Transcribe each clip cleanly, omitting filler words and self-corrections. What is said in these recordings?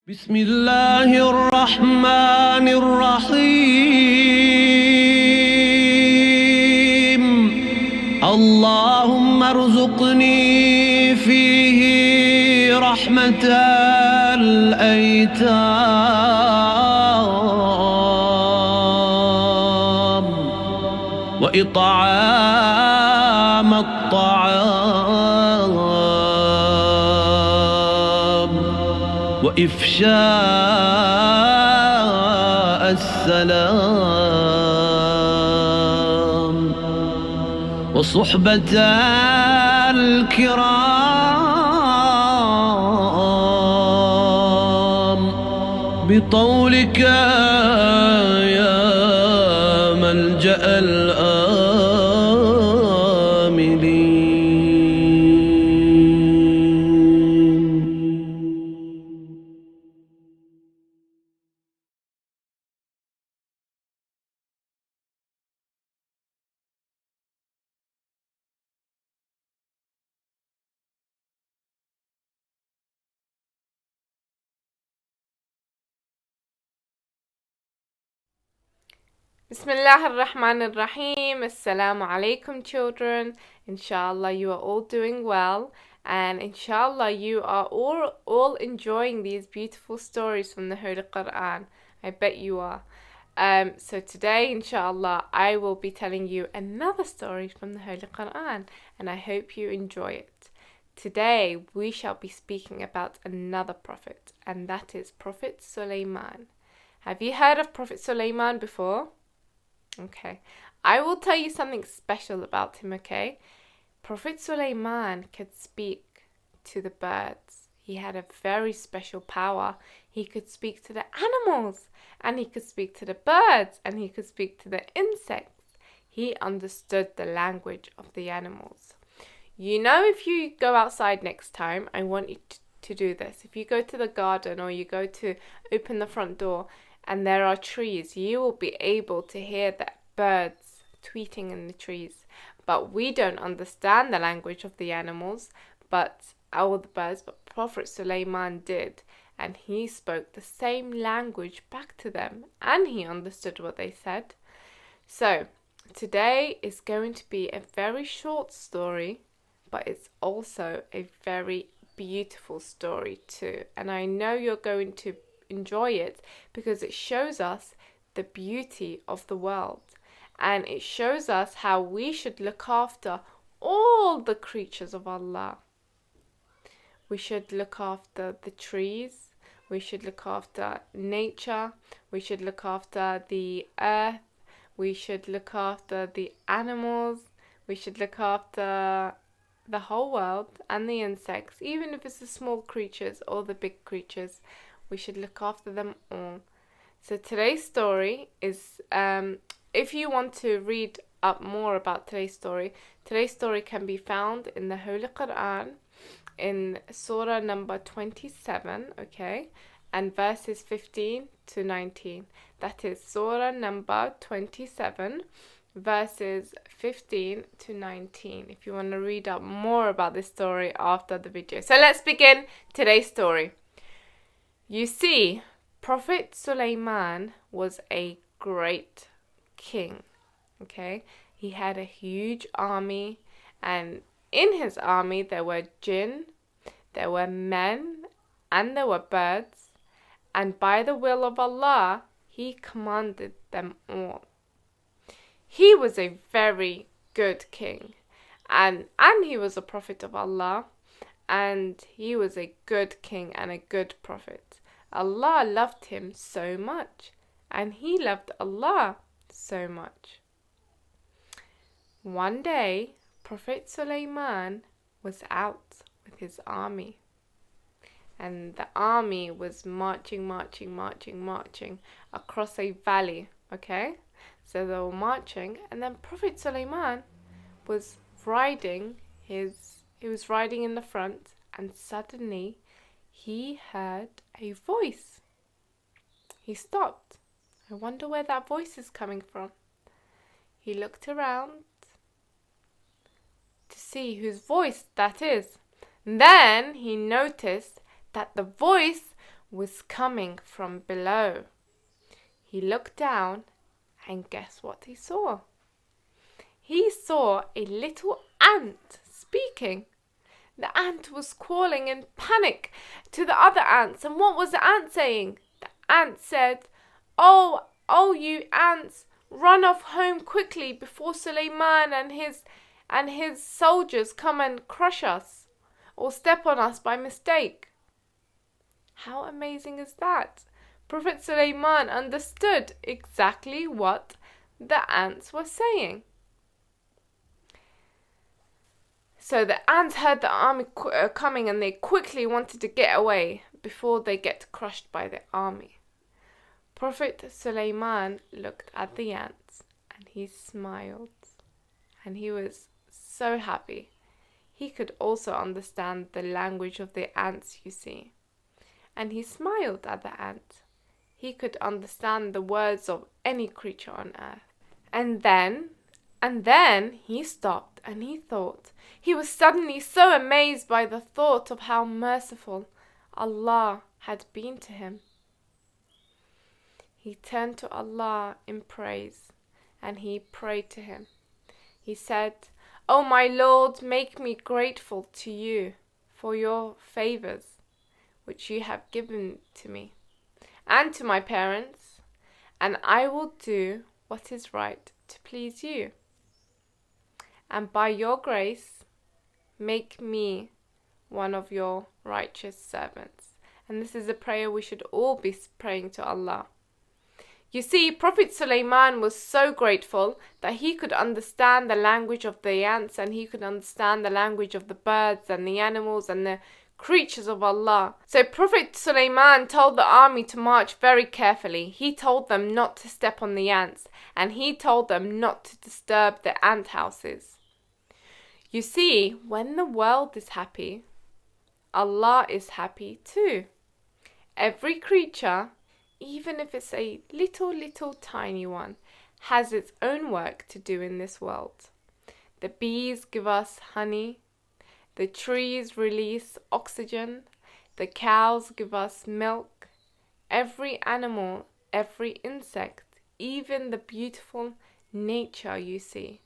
بسم الله الرحمن الرحيم اللهم ارزقني فيه رحمة الأيتام وإطعام الطعام وإفشاء السلام وصحبة الكرام بطولك يا ملجأ Bismillah ar-Rahman ar-Rahim. Assalamu alaikum, children. Inshallah you are all doing well, and inshallah you are all enjoying these beautiful stories from the Holy Quran. I bet you are. So today, inshallah, I will be telling you another story from the Holy Quran, and I hope you enjoy it. Today we shall be speaking about another prophet, and that is Prophet Suleyman. Have you heard of Prophet Suleyman before? Okay, I will tell you something special about him, okay? Prophet Suleyman could speak to the birds. He had a very special power. He could speak to the animals, and he could speak to the birds, and he could speak to the insects. He understood the language of the animals. You know, if you go outside next time, I want you to do this. If you go to the garden or you go to open the front door, and there are trees, you will be able to hear the birds tweeting in the trees. But we don't understand the language of the animals, but Prophet Suleyman did, and he spoke the same language back to them, and he understood what they said. So, today is going to be a very short story, but it's also a very beautiful story too, and I know you're going to enjoy it because it shows us the beauty of the world, and it shows us how we should look after all the creatures of Allah. We should look after the trees, we should look after nature, we should look after the earth, we should look after the animals, we should look after the whole world and the insects, even if it's the small creatures or the big creatures. We should look after them all. So today's story is, if you want to read up more about today's story can be found in the Holy Quran in Surah number 27, okay, and verses 15 to 19. That is Surah number 27, verses 15 to 19, if you want to read up more about this story after the video. So let's begin today's story. You see, Prophet Suleyman was a great king, okay? He had a huge army, and in his army there were jinn, there were men, and there were birds, and by the will of Allah, he commanded them all. He was a very good king, and he was a prophet of Allah, and he was a good king and a good prophet. Allah loved him so much, and he loved Allah so much. One day, Prophet Suleyman was out with his army, and the army was marching across a valley, okay? So they were marching, and then Prophet Suleyman was riding in the front, and suddenly he heard a voice. He stopped. I wonder where that voice is coming from. He looked around to see whose voice that is. Then he noticed that the voice was coming from below. He looked down, and guess what he saw? He saw a little ant speaking. The ant was calling in panic to the other ants. And what was the ant saying? The ant said, "Oh, you ants, run off home quickly before Suleyman and his soldiers come and crush us or step on us by mistake." How amazing is that? Prophet Suleyman understood exactly what the ants were saying. So the ants heard the army coming, and they quickly wanted to get away before they get crushed by the army. Prophet Suleyman looked at the ants and he smiled, and he was so happy. He could also understand the language of the ants, you see. And he smiled at the ant. He could understand the words of any creature on earth. And then he stopped and he thought. He was suddenly so amazed by the thought of how merciful Allah had been to him. He turned to Allah in praise and he prayed to him. He said, "O my Lord, make me grateful to you for your favors which you have given to me and to my parents, and I will do what is right to please you. And by your grace, make me one of your righteous servants." And this is a prayer we should all be praying to Allah. You see, Prophet Suleyman was so grateful that he could understand the language of the ants, and he could understand the language of the birds and the animals and the creatures of Allah. So Prophet Suleyman told the army to march very carefully. He told them not to step on the ants, and he told them not to disturb the ant houses. You see, when the world is happy, Allah is happy too. Every creature, even if it's a little tiny one, has its own work to do in this world. The bees give us honey. The trees release oxygen. The cows give us milk. Every animal, every insect, even the beautiful nature you see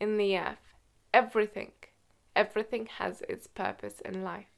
in the earth, everything has its purpose in life.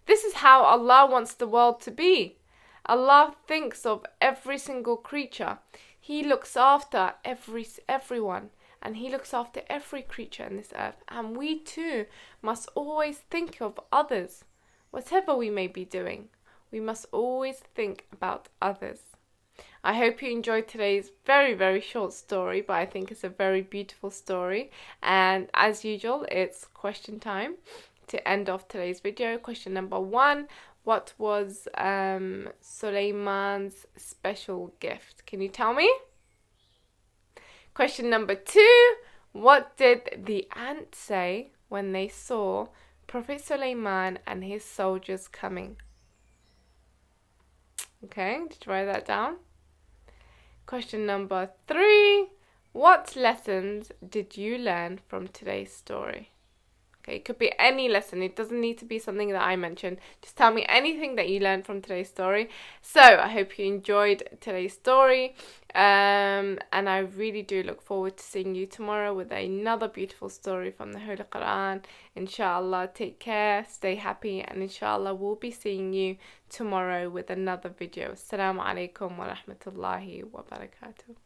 This is how Allah wants the world to be. Allah thinks of every single creature. He looks after everyone. And he looks after every creature in this earth. And we too must always think of others. Whatever we may be doing, we must always think about others. I hope you enjoyed today's very short story, but I think it's a very beautiful story. And as usual, it's question time to end off today's video. Question number 1. What was Suleyman's special gift? Can you tell me? Question number 2, what did the ants say when they saw Prophet Suleyman and his soldiers coming? Okay, did you write that down? Question number 3, what lessons did you learn from today's story? Okay, it could be any lesson. It doesn't need to be something that I mentioned. Just tell me anything that you learned from today's story. So, I hope you enjoyed today's story. And I really do look forward to seeing you tomorrow with another beautiful story from the Holy Quran. Inshallah, take care, stay happy, and inshallah, we'll be seeing you tomorrow with another video. Assalamu alaikum wa rahmatullahi wa barakatuh.